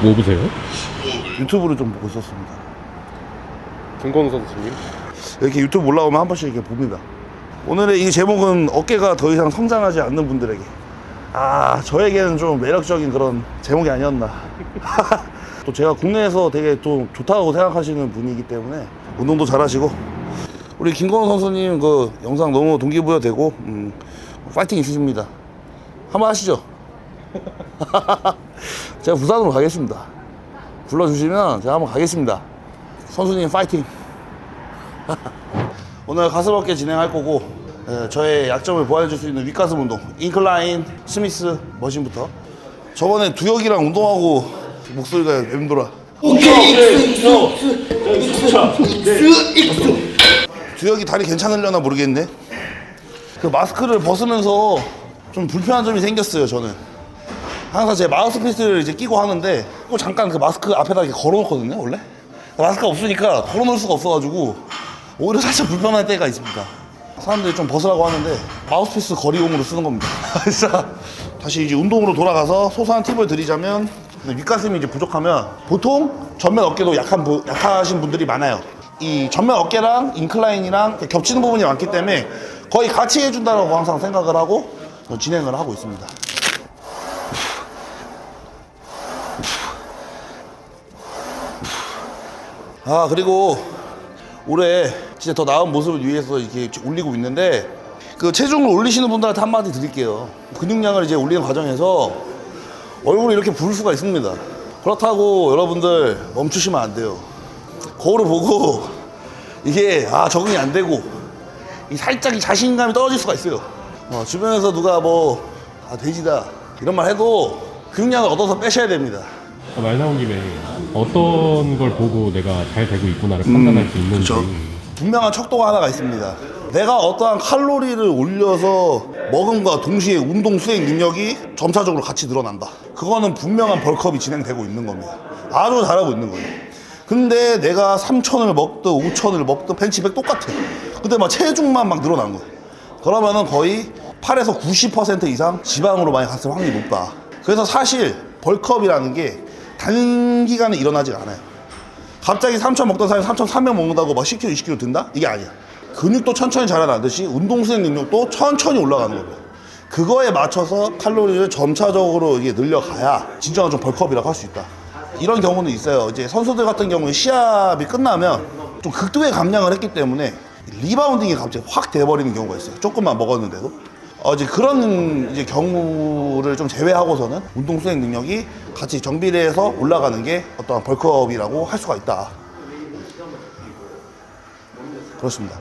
뭐 보세요? 유튜브를 좀 보고 있었습니다. 김건우 선수님? 이렇게 유튜브 올라오면 한 번씩 이렇게 봅니다. 오늘의 이 제목은 어깨가 더 이상 성장하지 않는 분들에게. 저에게는 좀 매력적인 그런 제목이 아니었나. 또 제가 국내에서 되게 또 좋다고 생각하시는 분이기 때문에 운동도 잘하시고, 우리 김건우 선수님 그 영상 너무 동기부여되고 파이팅 있으십니다. 한번 하시죠. 제가 부산으로 가겠습니다. 불러주시면 제가 한번 가겠습니다. 선수님 파이팅. 오늘 가슴 어깨 진행할 거고, 저의 약점을 보여줄 수 있는 윗가슴 운동, 인클라인, 스미스, 머신부터. 저번에 두혁이랑 운동하고 목소리가 맴돌아. 두혁이 다리 괜찮으려나 모르겠네. 그 마스크를 벗으면서 좀 불편한 점이 생겼어요. 저는 항상 제 마우스피스를 이제 끼고 하는데 꼭 잠깐 그 마스크 앞에다 이렇게 걸어놓거든요. 원래 마스크가 없으니까 걸어놓을 수가 없어가지고 오히려 살짝 불편한 때가 있습니다. 사람들이 좀 벗으라고 하는데 마우스피스 거리용으로 쓰는 겁니다. 자, 다시 이제 운동으로 돌아가서 소소한 팁을 드리자면, 윗가슴이 이제 부족하면 보통 전면 어깨도 약하신 분들이 많아요. 이 전면 어깨랑 인클라인이랑 겹치는 부분이 많기 때문에 거의 같이 해준다고 항상 생각을 하고 진행을 하고 있습니다. 그리고 올해 진짜 더 나은 모습을 위해서 이렇게 올리고 있는데, 그 체중을 올리시는 분들한테 한마디 드릴게요. 근육량을 이제 올리는 과정에서 얼굴이 이렇게 부을 수가 있습니다. 그렇다고 여러분들 멈추시면 안 돼요. 거울을 보고 이게 적응이 안 되고 살짝 이 자신감이 떨어질 수가 있어요. 주변에서 누가 돼지다 이런 말 해도 근육량을 얻어서 빼셔야 됩니다. 말 나온 김에 어떤 걸 보고 내가 잘 되고 있구나를 판단할 수 있는지. 그쵸? 분명한 척도가 하나가 있습니다. 내가 어떠한 칼로리를 올려서 먹음과 동시에 운동 수행 능력이 점차적으로 같이 늘어난다. 그거는 분명한 벌크업이 진행되고 있는 겁니다. 아주 잘하고 있는 거예요. 근데 내가 3,000을 먹든 5,000을 먹든 벤치 100 똑같아. 근데 막 체중만 막 늘어난 거예요. 그러면은 거의 8에서 90% 이상 지방으로 많이 갔을 확률이 높다. 그래서 사실 벌크업이라는 게 단기간에 일어나지 않아요. 갑자기 3,000 먹던 사람이 3,300 먹는다고 막 10kg, 20kg 든다? 이게 아니야. 근육도 천천히 자라나듯이 운동 수행 능력도 천천히 올라가는 거예요. 그거에 맞춰서 칼로리를 점차적으로 이게 늘려가야 진정한 좀 벌크업이라고 할 수 있다. 이런 경우는 있어요. 이제 선수들 같은 경우에 시합이 끝나면 좀 극도의 감량을 했기 때문에 리바운딩이 갑자기 확 돼버리는 경우가 있어요. 조금만 먹었는데도. 이제 그런 이제 경우를 좀 제외하고서는 운동 수행 능력이 같이 정비례해서 올라가는 게 어떠한 벌크업이라고 할 수가 있다. 그렇습니다.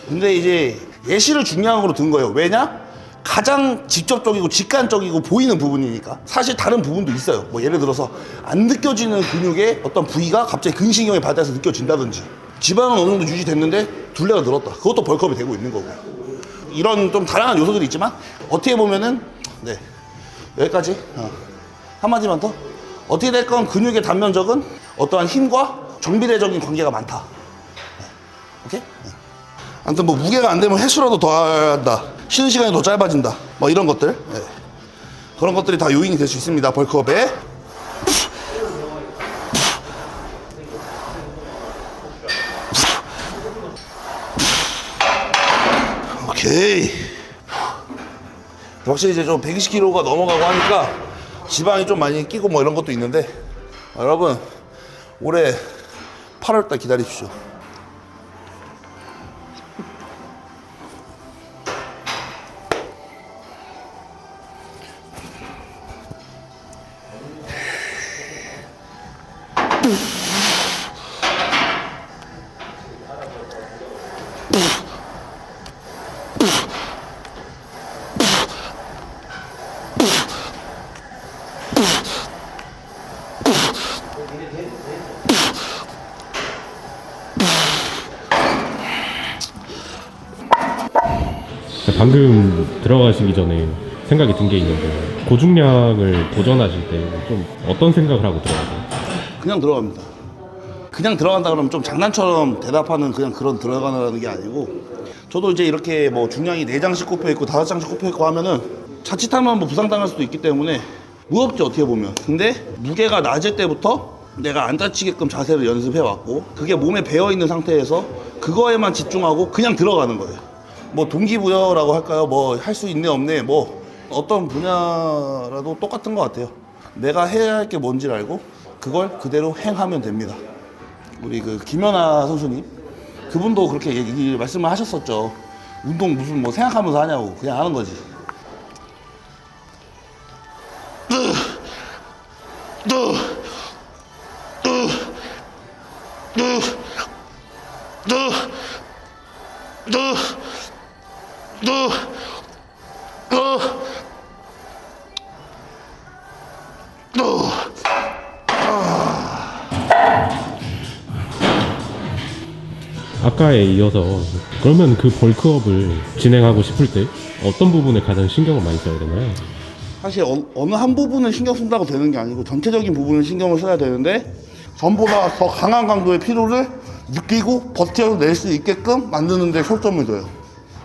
근데 이제 예시를 중량으로 든 거예요. 왜냐? 가장 직접적이고 직관적이고 보이는 부분이니까. 사실 다른 부분도 있어요. 예를 들어서 안 느껴지는 근육의 어떤 부위가 갑자기 근신경이 발달해서 느껴진다든지, 지방은 어느 정도 유지됐는데 둘레가 늘었다. 그것도 벌크업이 되고 있는 거고. 이런 좀 다양한 요소들이 있지만 어떻게 보면은 여기까지. 한마디만 더. 어떻게 됐건 근육의 단면적은 어떠한 힘과 정비례적인 관계가 많다. 오케이? 아무튼 무게가 안 되면 횟수라도 더 한다. 쉬는 시간이 더 짧아진다. 이런 것들. 그런 것들이 다 요인이 될 수 있습니다. 벌크업에. 오케이. 확실히 이제 좀 120kg가 넘어가고 하니까 지방이 좀 많이 끼고 이런 것도 있는데, 여러분 올해 8월달 기다리십시오. 방금 들어가시기 전에 생각이 든 게 있는데, 고중량을 도전하실 때 좀 어떤 생각을 하고 들어가세요? 그냥 들어갑니다. 그냥 들어간다 그러면 좀 장난처럼 대답하는 그냥 그런 들어가는 게 아니고, 저도 이제 이렇게 중량이 4장씩 꼽혀 있고 5장씩 꼽혀 있고 하면은 자칫하면 뭐 부상당할 수도 있기 때문에 무겁지 어떻게 보면. 근데 무게가 낮을 때부터 내가 안 다치게끔 자세를 연습해 왔고 그게 몸에 배어 있는 상태에서 그거에만 집중하고 그냥 들어가는 거예요. 뭐 동기부여라고 할까요? 뭐 할 수 있네 없네 뭐 어떤 분야라도 똑같은 것 같아요. 내가 해야 할 게 뭔지를 알고 그걸 그대로 행하면 됩니다. 우리 그 김연아 선수님 그분도 그렇게 말씀을 하셨었죠. 운동 무슨 뭐 생각하면서 하냐고 그냥 하는 거지. 아까에 이어서 그러면 그 벌크업을 진행하고 싶을 때 어떤 부분에 가장 신경을 많이 써야 되나요? 사실 어느 한 부분을 신경 쓴다고 되는 게 아니고 전체적인 부분을 신경을 써야 되는데 전보다 더 강한 강도의 피로를 느끼고 버텨낼 수 있게끔 만드는 데 초점을 둬요.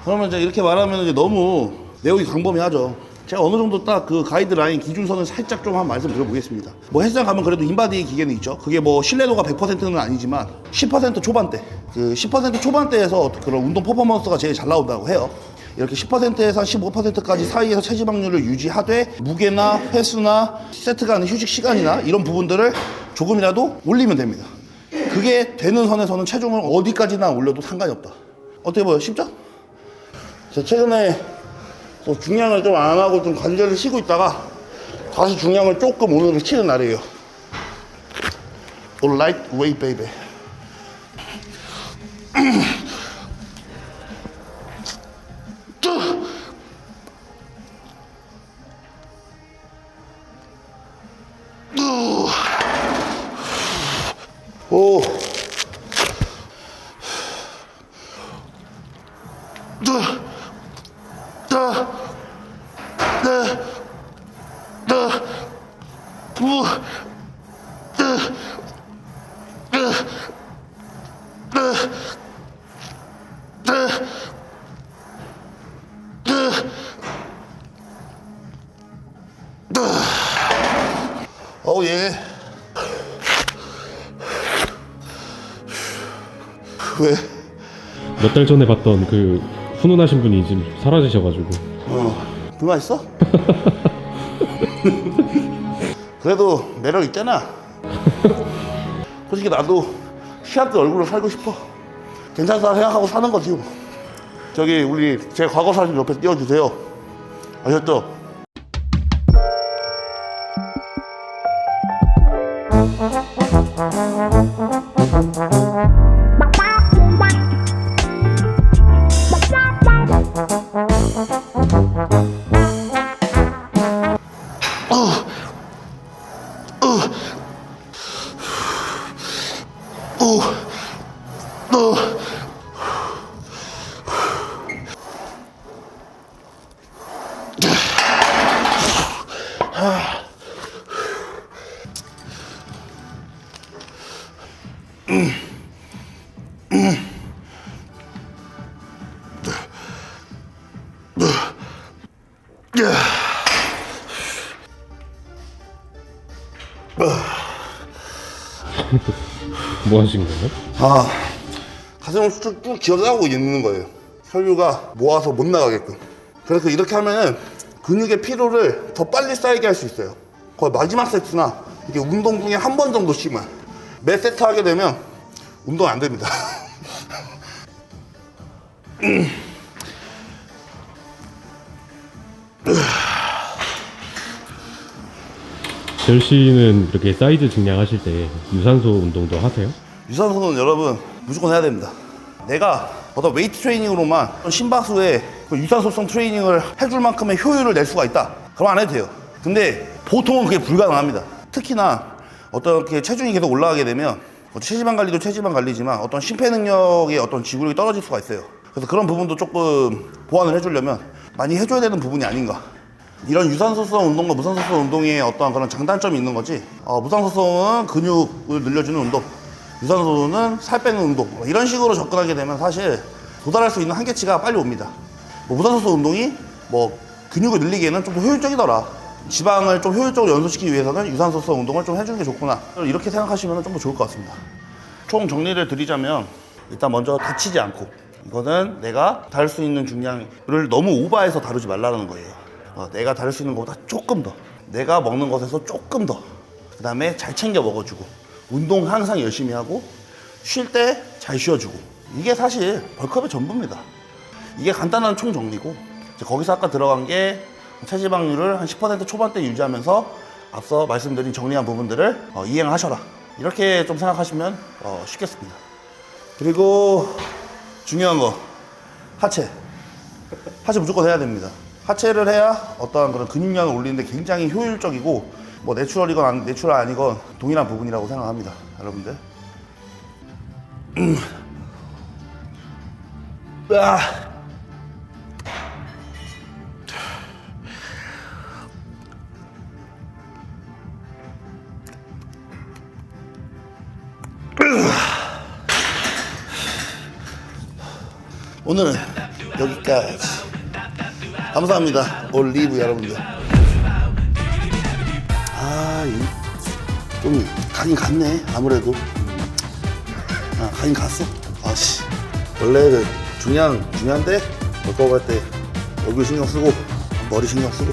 그러면 이제 이렇게 말하면 이제 너무 내용이 광범위하죠. 제가 어느 정도 딱 그 가이드라인 기준선을 살짝 좀 한 말씀 드려보겠습니다. 뭐 헬스장 가면 그래도 인바디 기계는 있죠. 그게 뭐 신뢰도가 100%는 아니지만 10% 초반대, 그 10% 초반대에서 그런 운동 퍼포먼스가 제일 잘 나온다고 해요. 이렇게 10%에서 한 15%까지 사이에서 체지방률을 유지하되 무게나 횟수나 세트가 하는 휴식 시간이나 이런 부분들을 조금이라도 올리면 됩니다. 그게 되는 선에서는 체중을 어디까지나 올려도 상관이 없다. 어떻게 보여요? 쉽죠? 제가 최근에 중량을 좀 안 하고 좀 관절을 쉬고 있다가 다시 중량을 조금 오늘은 치는 날이에요. Light weight baby. 오. 예. 왜? 몇 달 전에 봤던 그 훈훈하신 분이 지금 사라지셔가지고. 불만 있어? 그래도 매력 있잖아. 솔직히 나도 시합 때 얼굴로 살고 싶어. 괜찮다 생각하고 사는 거지 뭐. 저기 우리 제 과거 사진 옆에 띄워주세요. 아셨죠? 뭐 하신 거예요? 가슴을 쭉쭉 기어나오고 있는 거예요. 혈류가 모아서 못 나가게끔. 그래서 이렇게 하면은 근육의 피로를 더 빨리 쌓이게 할 수 있어요. 거의 마지막 세트나 이게 운동 중에 한 번 정도씩만. 매 세트 하게 되면 운동 안 됩니다. 젤 씨는 이렇게 사이즈 증량하실 때 유산소 운동도 하세요? 유산소는 여러분 무조건 해야 됩니다. 내가 어떤 웨이트 트레이닝으로만 심박수에 그 유산소성 트레이닝을 해줄 만큼의 효율을 낼 수가 있다. 그럼 안 해도 돼요. 근데 보통은 그게 불가능합니다. 특히나 어떤 이렇게 체중이 계속 올라가게 되면 체지방 관리도 체지방 관리지만 어떤 심폐 능력의 어떤 지구력이 떨어질 수가 있어요. 그래서 그런 부분도 조금 보완을 해주려면 많이 해줘야 되는 부분이 아닌가. 이런 유산소성 운동과 무산소성 운동에 어떤 그런 장단점이 있는 거지. 무산소성은 근육을 늘려주는 운동, 유산소는 살 빼는 운동, 이런 식으로 접근하게 되면 사실 도달할 수 있는 한계치가 빨리 옵니다. 무산소성 운동이 근육을 늘리기에는 좀 더 효율적이더라. 지방을 좀 효율적으로 연소시키기 위해서는 유산소성 운동을 좀 해주는 게 좋구나. 이렇게 생각하시면 좀 더 좋을 것 같습니다. 총 정리를 드리자면 일단 먼저 다치지 않고, 이거는 내가 다룰 수 있는 중량을 너무 오버해서 다루지 말라는 거예요. 내가 다룰 수 있는 것보다 조금 더, 내가 먹는 것에서 조금 더, 그 다음에 잘 챙겨 먹어주고, 운동 항상 열심히 하고, 쉴 때 잘 쉬어주고, 이게 사실 벌크업의 전부입니다. 이게 간단한 총 정리고, 이제 거기서 아까 들어간 게 체지방률을 한 10% 초반대 유지하면서 앞서 말씀드린 정리한 부분들을 이행하셔라, 이렇게 좀 생각하시면 쉽겠습니다. 그리고 중요한 거, 하체 무조건 해야 됩니다. 하체를 해야 어떠한 그런 근육량을 올리는데 굉장히 효율적이고, 뭐 내추럴이건 내추럴 아니건 동일한 부분이라고 생각합니다, 여러분들. 오늘은 여기까지. 감사합니다, 올리브 여러분들. 좀 가긴 갔네, 아무래도. 가긴 갔어. 원래 그 중요한데, 먹고 갈 때 얼굴 신경 쓰고 머리 신경 쓰고